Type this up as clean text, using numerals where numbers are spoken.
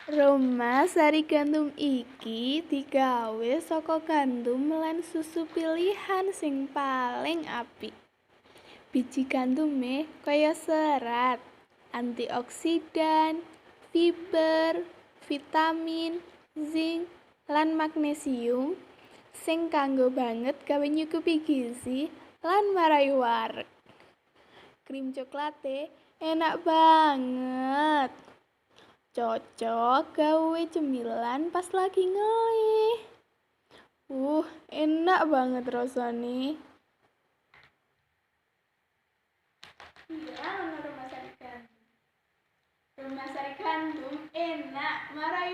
Roma sari gandum iki digawe saka gandum lan susu pilihan sing paling apik. Biji gandume kaya serat, antioksidan, fiber, vitamin, zinc, lan magnesium sing kanggo banget gawe nyukupi gizi lan marai wareg. Krim coklate enak banget. Cocok gawe cemilan pas lagi ngelih. Enak banget rasane. Iya, ono rumah sari gandum. Rumah sari gandum enak, marai